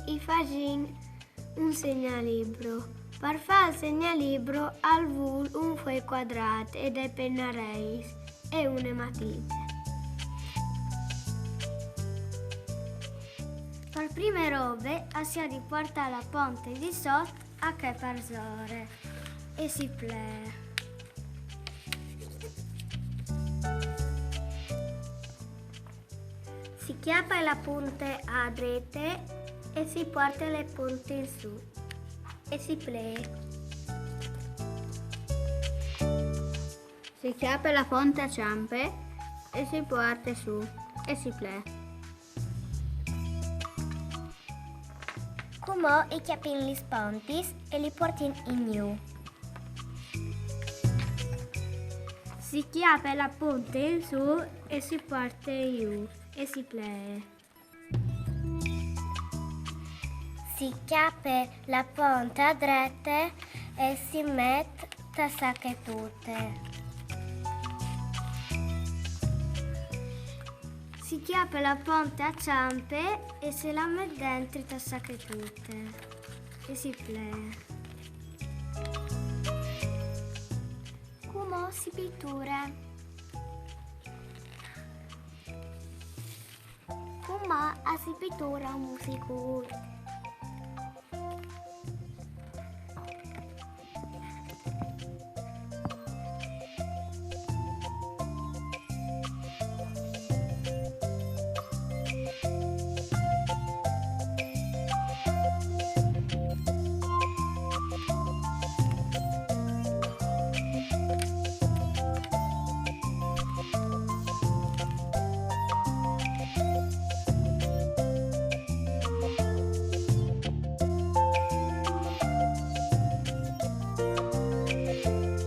i facin un segnalibro. Per fare il segnalibro al vul un fuoi quadrat e dei pennareis e une matite. Per prime robe si riporta la ponte di sotto a che parzore e si plea. Si chiappa la punte a drette e si porta le punte in su e si plea. Si chiappa la ponte a ciampe e si porta su e si plea. Come i chiappin li spontis e li portin in giù. Si chiappa la punta in su e si porta giù e si plea. Si chiappa la punta dritta e si mette a sacche tutte. Si chiappa la ponte a ciampe e se la mette dentro a sacche tutte e si plea. Come si pittura? Come si pittura un musico?